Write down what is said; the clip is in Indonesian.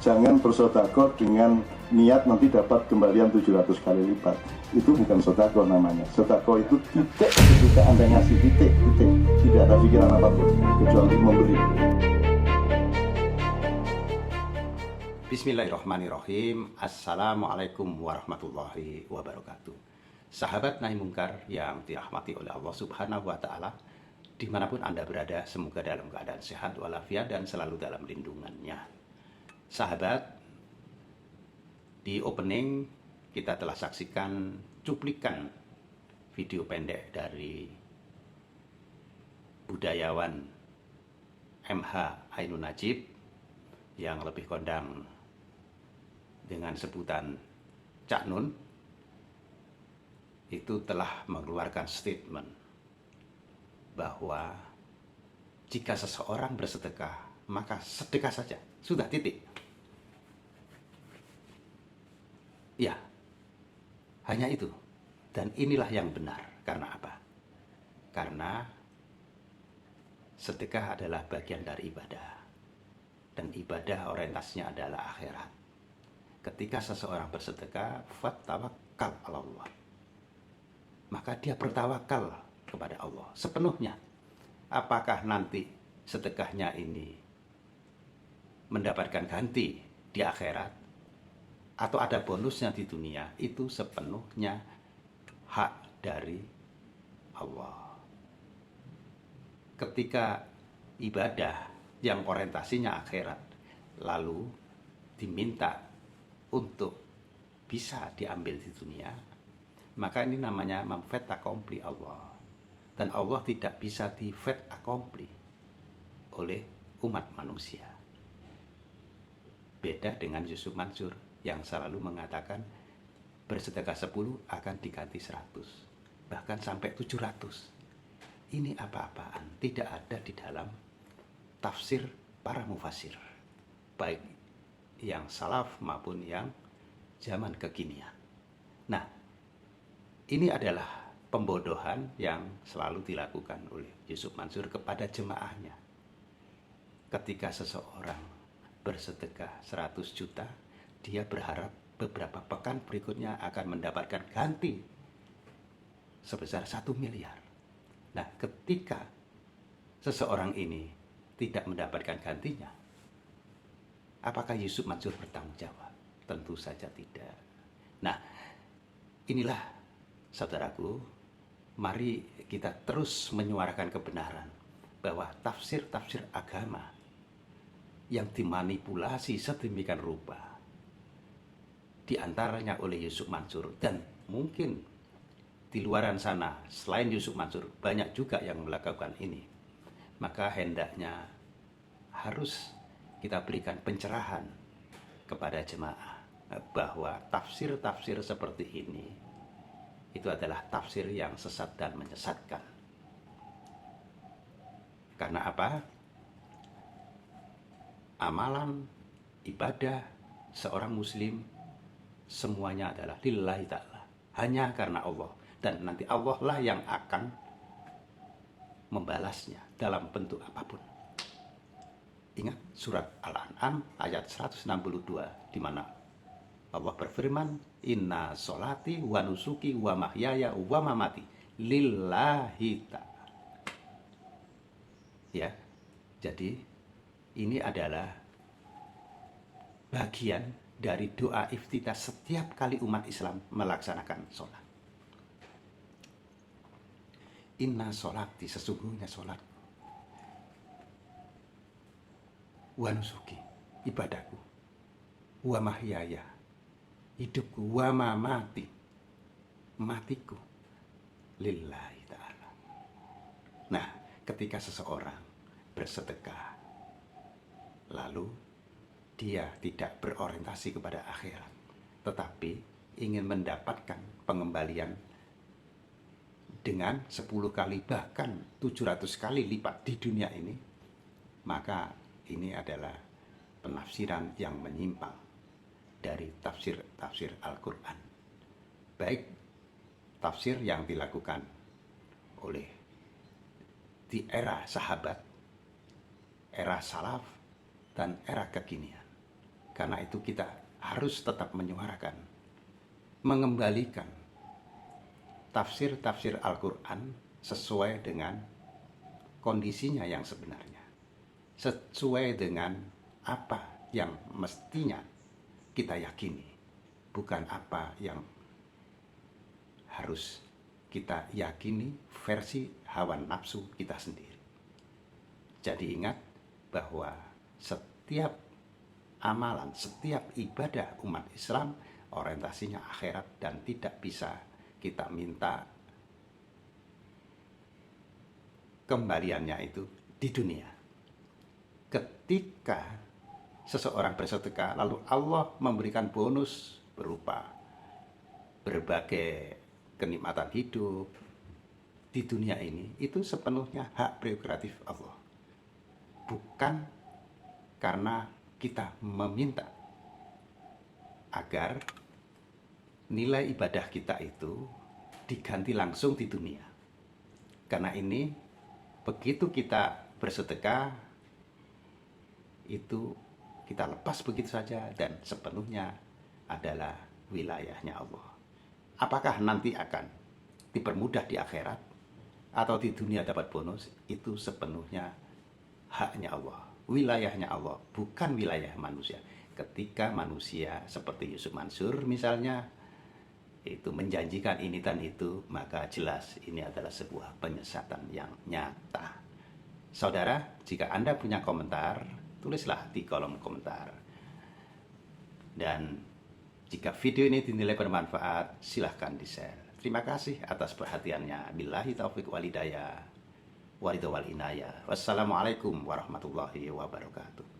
Jangan bersedekah dengan niat nanti dapat kembalian 700 kali lipat. Itu bukan sedekah namanya. Sedekah itu titik ketika Anda ngasih titik. Tidak ada pikiran apapun kecuali memberi. Bismillahirrahmanirrahim. Assalamualaikum warahmatullahi wabarakatuh. Sahabat Nahi Mungkar yang dirahmati oleh Allah Subhanahu wa Ta'ala, dimanapun Anda berada, semoga dalam keadaan sehat walafiat dan selalu dalam lindungannya. Sahabat, di opening kita telah saksikan cuplikan video pendek dari budayawan MH Ainun Najib yang lebih kondang dengan sebutan Cak Nun, itu telah mengeluarkan statement bahwa jika seseorang bersedekah, maka sedekah saja, sudah titik. Ya, hanya itu. Dan inilah yang benar. Karena apa? Karena sedekah adalah bagian dari ibadah. Dan ibadah orientasinya adalah akhirat. Ketika seseorang bersedekah, fattawakkal 'ala Allah, maka dia bertawakal kepada Allah sepenuhnya. Apakah nanti sedekahnya ini mendapatkan ganti di akhirat atau ada bonusnya di dunia, itu sepenuhnya hak dari Allah. Ketika ibadah yang orientasinya akhirat lalu diminta untuk bisa diambil di dunia, maka ini namanya memfet akompli Allah. Dan Allah tidak bisa di fait accompli oleh umat manusia. Beda dengan Yusuf Mansur yang selalu mengatakan bersedekah 10 akan diganti 100, bahkan sampai 700. Ini apa-apaan, tidak ada di dalam tafsir para mufasir, baik yang salaf maupun yang zaman kekinian. Nah, ini adalah pembodohan yang selalu dilakukan oleh Yusuf Mansur kepada jemaahnya. Ketika seseorang bersedekah 100 juta, dia berharap beberapa pekan berikutnya akan mendapatkan ganti sebesar 1 miliar. Nah, ketika seseorang ini tidak mendapatkan gantinya, apakah Yusuf Mansur bertanggung jawab? Tentu saja tidak. Nah, inilah saudaraku, mari kita terus menyuarakan kebenaran bahwa tafsir-tafsir agama yang dimanipulasi sedemikian rupa, di antaranya oleh Yusuf Mansur, dan mungkin di luaran sana selain Yusuf Mansur banyak juga yang melakukan ini, maka hendaknya harus kita berikan pencerahan kepada jemaah bahwa tafsir-tafsir seperti ini itu adalah tafsir yang sesat dan menyesatkan. Karena apa? Amalan ibadah seorang muslim semuanya adalah lillahi ta'ala, hanya karena Allah, dan nanti Allah lah yang akan membalasnya dalam bentuk apapun. Ingat surat Al-An'am ayat 162, di mana Allah berfirman, inna sholati wa nusuki wa mahyaya wa mamati lillahi ta'ala. Ya, jadi ini adalah bagian dari doa iftitah setiap kali umat Islam melaksanakan sholat. Inna sholati, sesungguhnya sholat, wa nusuki, ibadahku, wa mahyaya, hidupku, wa mamati, matiku, lillahi ta'ala. Nah, ketika seseorang bersedekah lalu dia tidak berorientasi kepada akhirat, tetapi ingin mendapatkan pengembalian dengan 10 kali bahkan 700 kali lipat di dunia ini, maka ini adalah penafsiran yang menyimpang dari tafsir Al-Quran, baik tafsir yang dilakukan oleh di era sahabat, era salaf, dan era kekinian. Karena itu kita harus tetap menyuarakan, mengembalikan tafsir-tafsir Al-Quran sesuai dengan kondisinya yang sebenarnya, sesuai dengan apa yang mestinya kita yakini, bukan apa yang harus kita yakini versi hawa nafsu kita sendiri. Jadi ingat bahwa setiap amalan, setiap ibadah umat Islam orientasinya akhirat dan tidak bisa kita minta kembaliannya itu di dunia. Ketika seseorang bersedekah lalu Allah memberikan bonus berupa berbagai kenikmatan hidup di dunia ini, itu sepenuhnya hak prerogatif Allah, bukan karena kita meminta agar nilai ibadah kita itu diganti langsung di dunia. Karena ini begitu kita bersedekah itu kita lepas begitu saja dan sepenuhnya adalah wilayahnya Allah. Apakah nanti akan dipermudah di akhirat atau di dunia dapat bonus, itu sepenuhnya haknya Allah, wilayahnya Allah, bukan wilayah manusia. Ketika manusia seperti Yusuf Mansur misalnya itu menjanjikan ini dan itu, maka jelas ini adalah sebuah penyesatan yang nyata. Saudara, jika Anda punya komentar, tulislah di kolom komentar. Dan jika video ini dinilai bermanfaat, silahkan di-share. Terima kasih atas perhatiannya. Billahi taufiq walhidayah. Wassalamualaikum warahmatullahi wabarakatuh.